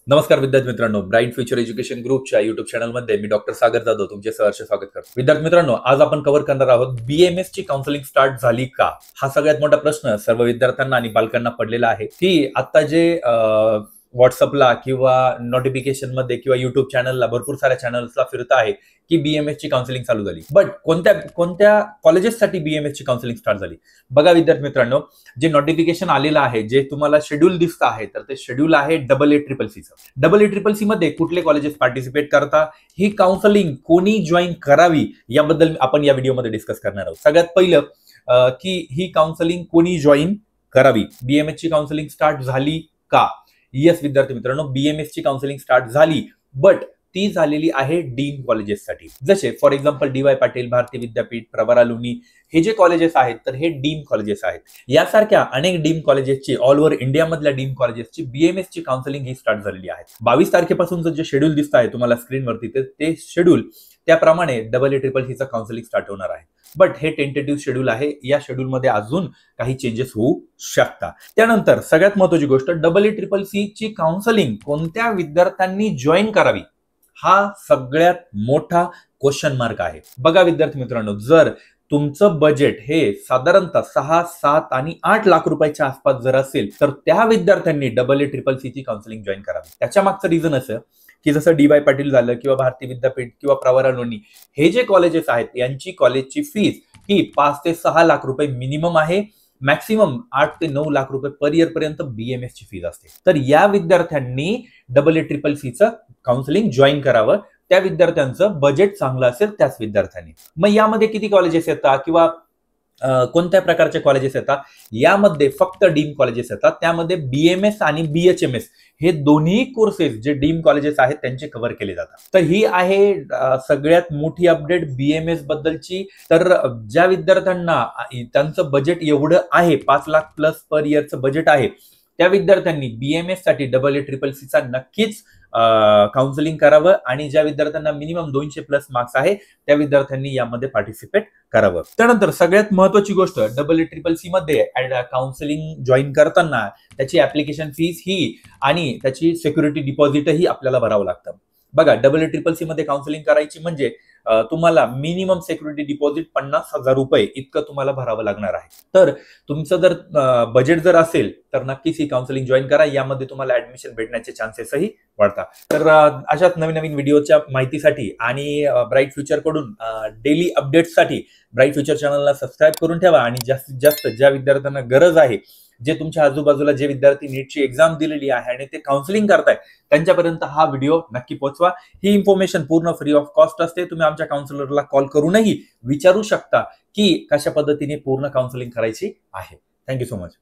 नमस्कार विद्यार्थी मित्रांनो, ब्राईट फ्युचर एज्युकेशन ग्रुपच्या युट्यूब चॅनलमध्ये मी डॉक्टर सागर जाधव तुमचे सहर्ष स्वागत करतो. विद्यार्थी मित्रांनो, आज आपण कव्हर करणार आहोत BMS ची काउन्सिलिंग स्टार्ट झाली का? हा सगळ्यात मोठा प्रश्न सर्व विद्यार्थ्यांना आणि पालकांना पडलेला आहे की आता जे व्हॉट्सअपला किंवा नोटिफिकेशन मध्ये किंवा युट्यूब चॅनलला भरपूर साऱ्या चॅनल्सला फिरत आहे की BMS ची काउन्सिलिंग चालू झाली. बट कोणत्या कॉलेजेससाठी BMS ची काउन्सिलिंग स्टार्ट झाली? बघा विद्यार्थी मित्रांनो, जे नोटिफिकेशन आलेलं आहे, जे तुम्हाला शेड्यूल दिसतं आहे, तर ते शेड्यूल आहे AACCC चं. AACCC मध्ये कुठले कॉलेजेस पार्टिसिपेट करता, ही काउन्सिलिंग कोणी जॉईन करावी याबद्दल आपण या व्हिडिओमध्ये डिस्कस करणार आहोत. सगळ्यात पहिलं की ही काउन्सिलिंग कोणी जॉईन करावी, BMS ची काउन्सिलिंग स्टार्ट झाली का? येस विद्यार्थी मित्रांनो, BMS ची काउन्सिलिंग स्टार्ट झाली, बट ती झालेली आहे डीम कॉलेजेससाठी. जसे for example DY Patil, Bharati Vidyapeeth, Pravara लोणी, हे जे कॉलेजेस आहेत तर हे डीम कॉलेजेस आहेत. यासारख्या अनेक डीम कॉलेजेसची, ऑल ओव्हर इंडिया मधल्या डीम कॉलेजेसची BMS ची काउन्सिलिंग ही स्टार्ट झालेली आहे. 22 तारखेपासूनचं जे शेड्यूल दिसत आहे तुम्हाला स्क्रीनवरती, ते शेड्यूल त्याप्रमाणे AACCC काउन्सिलिंग स्टार्ट होणार आहे. बट हे टेंटेटिव्ह शेड्यूल आहे, या शेड्यूलमध्ये अजून काही चेंजेस होऊ शकतात. त्यानंतर सगळ्यात महत्त्वाची गोष्ट, AACCC ची काउन्सिलिंग कोणत्या विद्यार्थ्यांनी जॉईन करावी, हा सगळ्यात मोठा क्वेश्चन मार्क आहे. बघा विद्यार्थी मित्रांनो, जर तुमचं बजेट हे साधारणतः 6, 7 आणि 8 लाख रुपयाच्या आसपास जर असेल तर त्या विद्यार्थ्यांनी AACCC ची काउन्सिलिंग जॉईन करावी. त्याच्या मागचं रिझन असं की जसं DY पाटील झालं किंवा भारती विद्यापीठ किंवा प्रवरा लोणी, हे जे कॉलेजेस आहेत यांची कॉलेजची फीस ही 5 ते 6 लाख रुपये मिनिमम आहे. मॅक्सिमम 8 ते 9 लाख रुपये पर इयर पर्यंत BMS ची फीस असते. तर या विद्यार्थ्यांनी AACCC चं काउन्सिलिंग जॉईन करावं. त्या विद्यार्थ्यांचं बजेट चांगलं असेल त्याच विद्यार्थ्यांनी. मग यामध्ये किती कॉलेजेस येतात किंवा कोणत्या प्रकारचे कॉलेजेस येतात? यामध्ये फक्त डीम कॉलेजेस येतात. त्यामध्ये BMS आणि BHMS हे दोन्ही कोर्सेस जे डीम कॉलेजेस आहेत त्यांचे कव्हर केले जातात. तर ही आहे सगळ्यात मोठी अपडेट BMS बद्दलची. तर ज्या विद्यार्थ्यांना त्यांचं बजेट एवढं आहे, 5 लाख प्लस पर इयरचं बजेट आहे, त्या विद्यार्थ्यांनी BMS साठी AACCC चा नक्कीच काउन्सिलिंग करावं. आणि ज्या विद्यार्थ्यांना मिनिमम 200 प्लस मार्क्स आहे त्या विद्यार्थ्यांनी यामध्ये पार्टिसिपेट करावं. त्यानंतर सगळ्यात महत्त्वाची गोष्ट, AACCC मध्ये काउन्सिलिंग जॉईन करताना त्याची ऍप्लिकेशन फीस ही आणि त्याची सिक्युरिटी डिपॉझिटही आपल्याला भरावं लागतं. बघा, AACCC मध्ये काउन्सिलिंग करायची म्हणजे तुम्हाला मिनिमम सिक्युरिटी डिपॉझिट 50,000 रुपये इतकं तुम्हाला भरावं लागणार आहे. तर तुमचं जर बजेट जर असेल तर नक्कीच ही काउन्सिलिंग जॉईन करा. यामध्ये तुम्हाला ऍडमिशन भेटण्याचे चान्सेसही वाढतात. तर अशाच नवीन नवीन व्हिडिओच्या माहितीसाठी आणि ब्राईट फ्युचर कडून डेली अपडेट्ससाठी ब्राईट फ्युचर चॅनलला सबस्क्राईब करून ठेवा. आणि जास्तीत जास्त ज्या विद्यार्थ्यांना गरज आहे, जे तुमच्या आजूबाजूला जे विद्यार्थी नीटची एक्झाम दिलेली आहे आणि ते काउन्सिलिंग करताय, त्यांच्यापर्यंत हा व्हिडिओ नक्की पोहोचवा. ही इन्फॉर्मेशन पूर्ण फ्री ऑफ कॉस्ट असते. तुम्ही आमच्या काउन्सिलरला कॉल करूनही विचारू शकता की कशा पद्धतीने पूर्ण काउन्सिलिंग करायची आहे. Thank you so much.